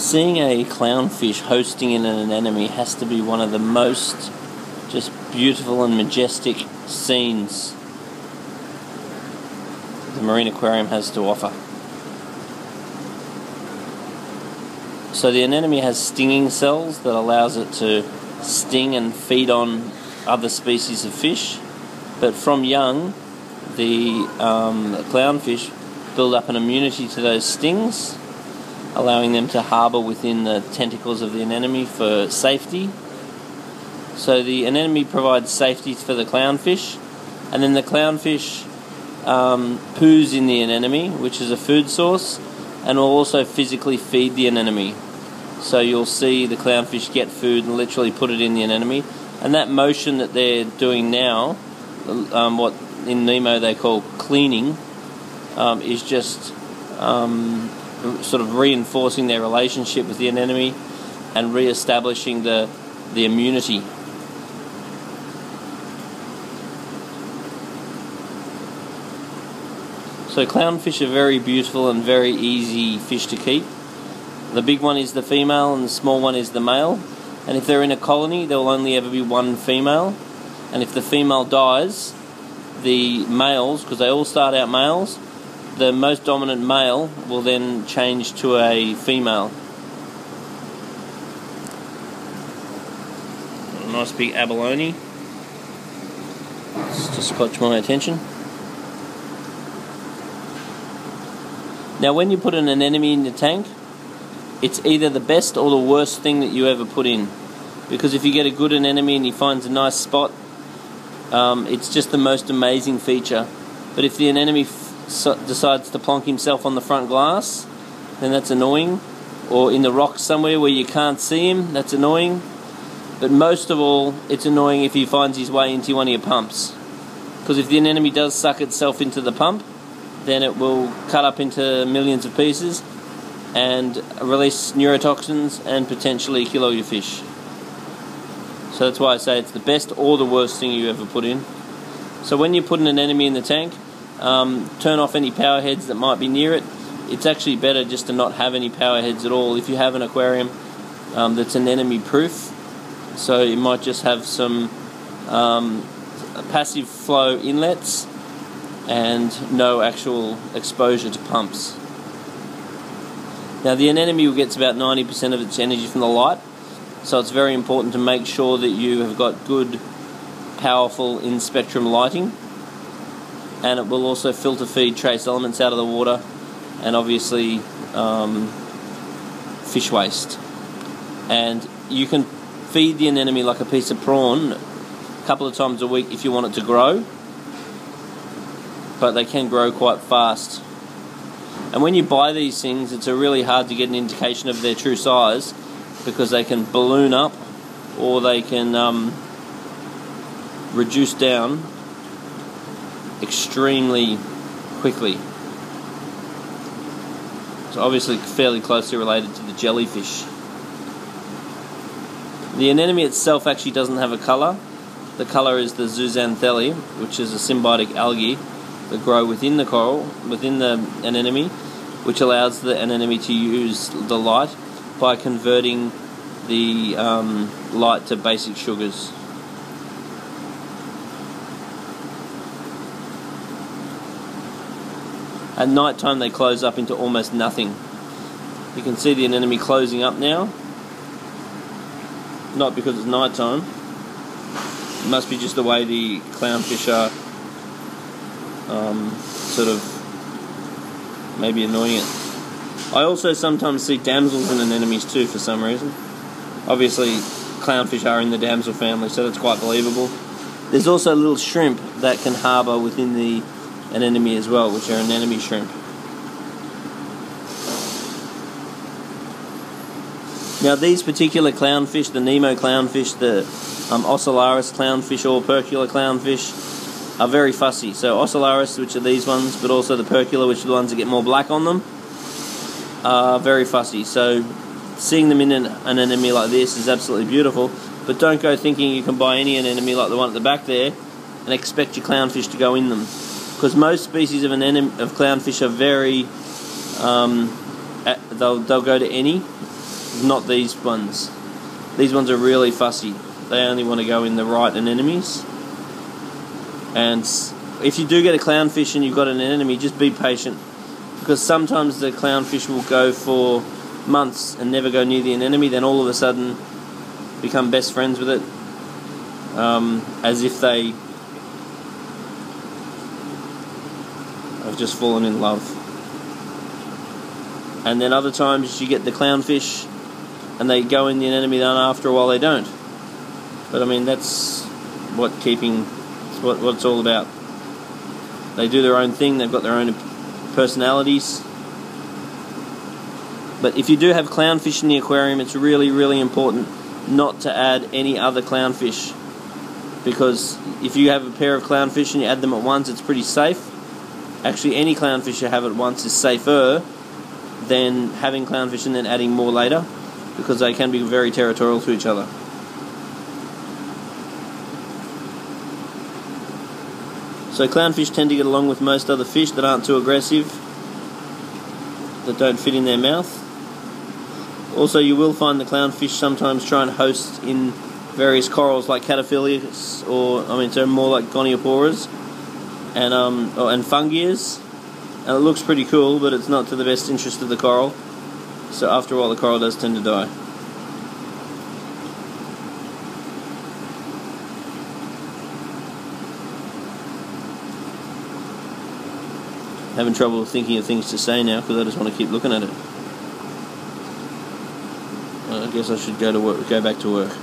Seeing a clownfish hosting in an anemone has to be one of the most just beautiful and majestic scenes the marine aquarium has to offer. So the anemone has stinging cells that allows it to sting and feed on other species of fish, but from young the clownfish build up an immunity to those stings, allowing them to harbour within the tentacles of the anemone for safety. So the anemone provides safety for the clownfish, and then the clownfish poos in the anemone, which is a food source, and will also physically feed the anemone. So you'll see the clownfish get food and literally put it in the anemone, and that motion that they're doing now, what in Nemo they call cleaning, is just sort of reinforcing their relationship with the anemone and re-establishing the immunity. So clownfish are very beautiful and very easy fish to keep. The big one is the female and the small one is the male, and if they're in a colony there will only ever be one female, and if the female dies, the males, because they all start out males, the most dominant male will then change to a female. A nice big abalone. It's just caught my attention. Now when you put an anemone in the tank, it's either the best or the worst thing that you ever put in, because if you get a good anemone and he finds a nice spot, it's just the most amazing feature. But if the anemone decides to plonk himself on the front glass, then that's annoying, or in the rocks somewhere where you can't see him, that's annoying. But most of all, it's annoying if he finds his way into one of your pumps, because if the anemone does suck itself into the pump, then it will cut up into millions of pieces and release neurotoxins and potentially kill all your fish. So that's why I say it's the best or the worst thing you ever put in. So when you put an anemone in the tank, turn off any power heads that might be near it. It's actually better just to not have any power heads at all if you have an aquarium that's anemone proof. So you might just have some passive flow inlets and no actual exposure to pumps. Now the anemone gets about 90% of its energy from the light, so it's very important to make sure that you have got good, powerful in-spectrum lighting, and it will also filter feed trace elements out of the water and obviously fish waste. And you can feed the anemone like a piece of prawn a couple of times a week if you want it to grow, but they can grow quite fast. And when you buy these things, it's really hard to get an indication of their true size, because they can balloon up or they can reduce down extremely quickly. It's obviously fairly closely related to the jellyfish. The anemone itself actually doesn't have a colour. The colour is the zooxanthellae, which is a symbiotic algae that grow within the coral, within the anemone, which allows the anemone to use the light by converting the light to basic sugars. At night time they close up into almost nothing. You can see the anemone closing up now, not because it's night time. It must be just the way the clownfish are sort of maybe annoying it. I also sometimes see damsels in anemones too for some reason. Obviously clownfish are in the damsel family, so that's quite believable. There's also little shrimp that can harbour within the anemone as well, which are anemone shrimp. Now these particular clownfish, the Nemo clownfish, the Ocellaris clownfish or Percula clownfish, are very fussy. So Ocellaris, which are these ones, but also the Percula, which are the ones that get more black on them, are very fussy. So seeing them in an anemone like this is absolutely beautiful, but don't go thinking you can buy any anemone like the one at the back there and expect your clownfish to go in them, because most species of clownfish are very they'll go to any, Not these ones. These ones are really fussy. They only want to go in the right anemones. And if you do get a clownfish and you've got an anemone, just be patient, because sometimes the clownfish will go for months and never go near the anemone, then all of a sudden become best friends with it, as if they have just fallen in love. And then other times you get the clownfish and they go in the anemone, then after a while they don't. But I mean, that's what it's all about. They do their own thing, they've got their own personalities. But if you do have clownfish in the aquarium, it's really, really important not to add any other clownfish, because if you have a pair of clownfish and you add them at once, it's pretty safe. Actually, any clownfish you have at once is safer than having clownfish and then adding more later, because they can be very territorial to each other. So clownfish tend to get along with most other fish that aren't too aggressive, that don't fit in their mouth. Also, you will find the clownfish sometimes try and host in various corals like Cataphyllus, so more like Gonioporas and Fungias. And it looks pretty cool, but it's not to the best interest of the coral. So after a while, the coral does tend to die. Having trouble thinking of things to say now because I just want to keep looking at it. I guess I should go back to work.